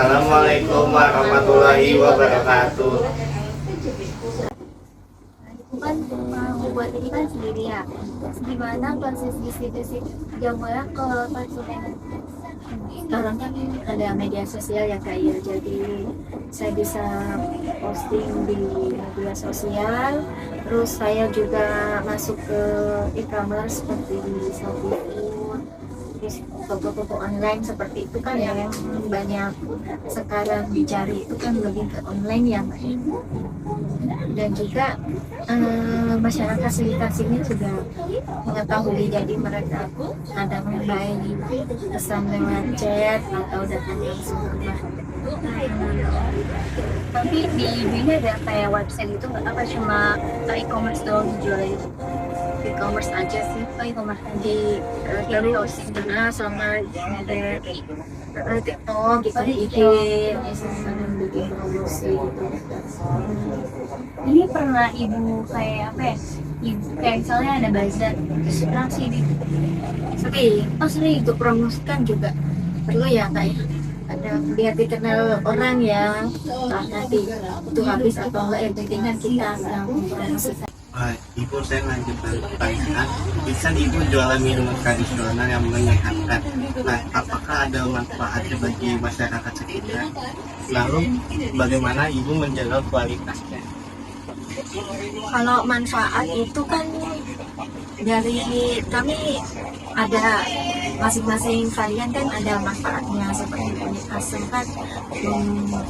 Assalamualaikum warahmatullahi wabarakatuh. Kan membuat ini kan sendiri ya. Terus gimana proses distribusi jamunya ke konsumen? Sekarang kan ada media sosial ya Kak ya, jadi saya bisa posting di media sosial. Terus saya juga masuk ke e-commerce seperti di Shopee Food, terus toko-toko online seperti itu kan yang banyak sekarang dicari itu kan lebih ke online ya Kak. Dan juga masyarakat sekitar sini juga mengetahui, jadi mereka ada membaik pesan lewat chat atau datang langsung ke rumah. Tapi di ibu ini ada kayak website itu nggak, apa cuma e-commerce doang dijualin? E-commerce aja sih, e-commerce di terus Sama ada TikTok gitu, IG, misalnya bikin promosi gitu. ini pernah ibu kayak apa ya? Ibu kayak misalnya ada bazar, terus langsung di Sering untuk promosikan juga perlu ya kayak ada biar dikenal orang ya, nanti itu habis atau enggak yang penting kan kita sedang mempromosikan. Ibu, saya lanjutkan pertanyaan. Bisa ibu jualan minuman tradisional yang menyehatkan. Nah, apakah ada manfaatnya bagi masyarakat sekitar? Lalu, bagaimana ibu menjaga kualitasnya? Kalau manfaat itu kan dari kami ada masing-masing varian kan ada manfaatnya, seperti kunyit asam kan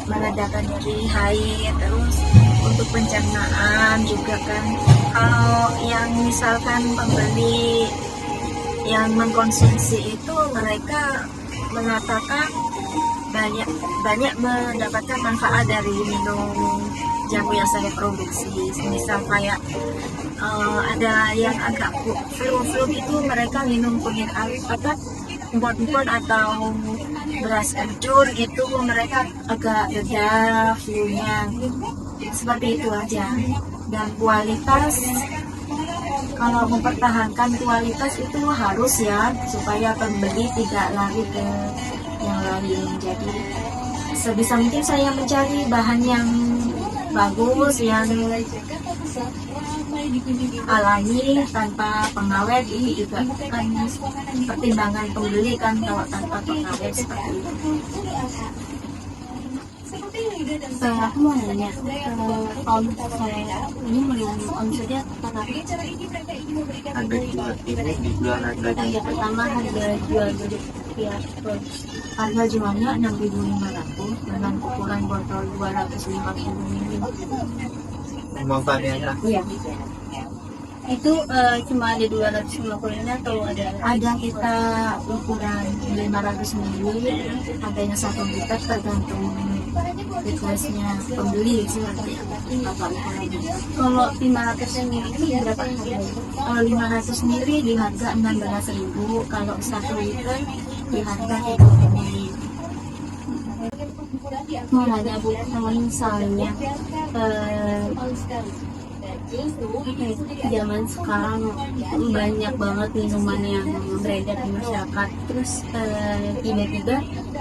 meredakan nyeri haid, terus untuk pencernaan juga kan. Kalau yang misalkan pembeli yang mengkonsumsi itu mereka mengatakan banyak mendapatkan manfaat dari minum jamu yang saya produksi. Misal kayak ada yang agak flu itu mereka minum kunyit apa empon-empon atau beras kencur gitu, mereka agak reda flu-nya. Seperti itu aja. Dan kualitas, kalau mempertahankan kualitas itu harus ya, supaya pembeli tidak lari ke yang lain. Jadi sebisa mungkin saya mencari bahan yang bagus, yang alami tanpa pengawet. Ini juga kan pertimbangan pembeli kan, kalau tanpa pengawet seperti itu. aku mau nanya, kalau misalnya ini melihat omsetnya tetapi Ada jual ini dijual harganya. yang pertama harga jual jadi ya Harga jualnya 6.500 dengan ukuran botol 250 ml. Semua varian lah. Iya, itu cuma ada 250 atau ada kita ukuran 500 ml, harganya 1 liter, tergantung requestnya pembeli sih apa ukurannya. kalau 500 ml itu berapa harganya? Kalau 500 ml di harga 16.000, kalau 1 liter di harga 30.000. Mau nanya Bu, kalau misalnya zaman sekarang banyak banget minuman yang beredar di masyarakat, terus tiba-tiba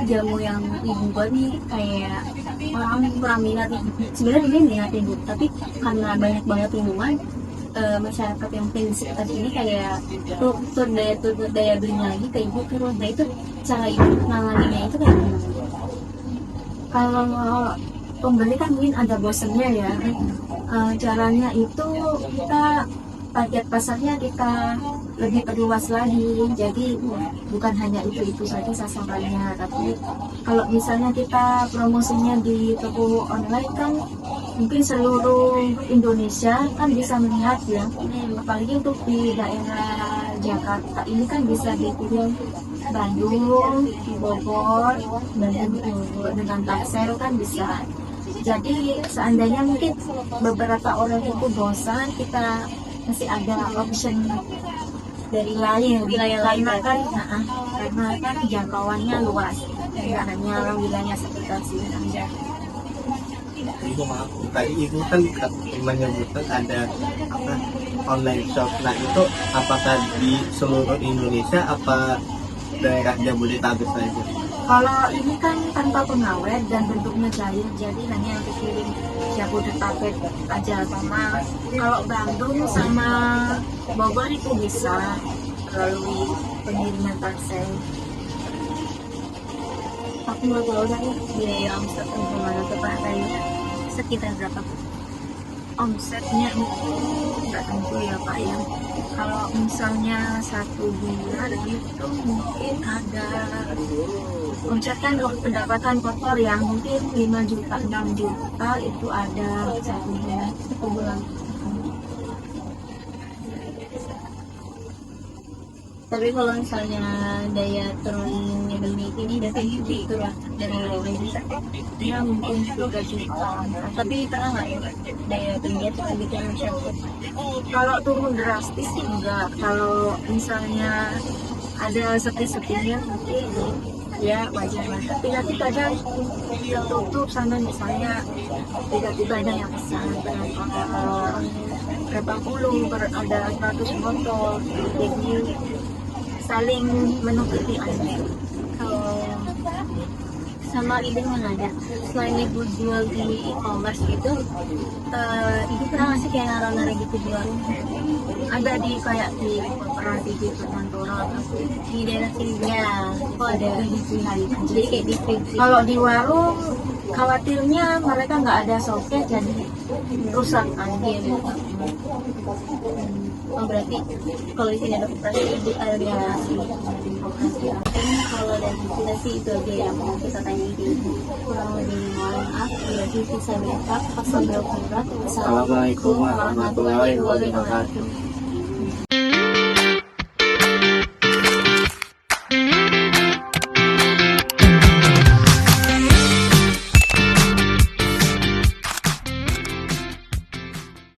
jamu yang ibu buat nih kayak orang kurang minat nih. Sebenarnya dia minat ibu, tapi karena banyak banget minuman, masyarakat yang prinsip tadi ini kayak tur daya belinya lagi ke ibu terus. Nah itu cara ibu nanganinnya itu kayak gimana? Kalau pembeli kan mungkin ada bosannya ya. Caranya itu kita target pasarnya kita lebih perluas lagi, jadi bukan hanya itu saja sasarannya, tapi kalau misalnya kita promosinya di toko online kan mungkin seluruh Indonesia kan bisa melihat ya, apalagi untuk di daerah Jakarta ini kan bisa di Bandung, Bogor, dengan Tangsel kan bisa. Jadi seandainya mungkin beberapa orang itu bosan, kita masih ada option dari lain wilayah lain kan, karena kan jangkauannya luas, tidak hanya wilayah sekitar sini saja. Ibu, maaf, tadi ibu kan menyebutkan ada apa online shop. Nah, itu apakah di seluruh Indonesia apa daerah Jabodetabek saja? Kalau ini kan tanpa pengawet dan bentuknya cair, jadi hanya dikirim Jabodetabek aja. Sama kalau Bandung sama Bogor itu bisa melalui pengiriman parcel. Aku mau tahu kan biaya omset gimana tuh Pak Raya, sekitar berapa? Omsetnya itu nggak tentu ya Pak ya. Kalau misalnya 1 bulan itu mungkin ada omset kan pendapatan kotor yang mungkin 5 juta 6 juta itu ada 1 bulan. 1 bulan. Tapi kalau misalnya daya turunnya Beli ini dari itu lah, dari Indonesia Ya mungkin 3 juta. tapi pernah nggak ya daya belinya tuh bikin masyarakat? Kalau turun drastis sih enggak. Kalau misalnya ada sepi-sepinya mungkin ya wajar lah. Tapi nanti kadang tertutup sana misalnya tiba-tiba ada yang pesan berapa puluh ada 100 botol, jadi saling menutupi aja. Kalau sama ide mana ada selain ibu jual di e-commerce gitu, ibu pernah nggak sih kayak naruh-naruh gitu di warung? Ada di kayak di koperasi di perkantoran Di daerah sini ya, kok ada jadi kayak di fridge. kalau di warung khawatirnya mereka nggak ada soket jadi rusak kan. Iya, oh berarti kalau di sini ada koperasi ibu ada koperasi. Ini kalau dari kita sih itu aja yang mau kita tanya di kurang lebih mohon maaf berarti bisa berapa pas sampai. Assalamualaikum warahmatullahi wabarakatuh.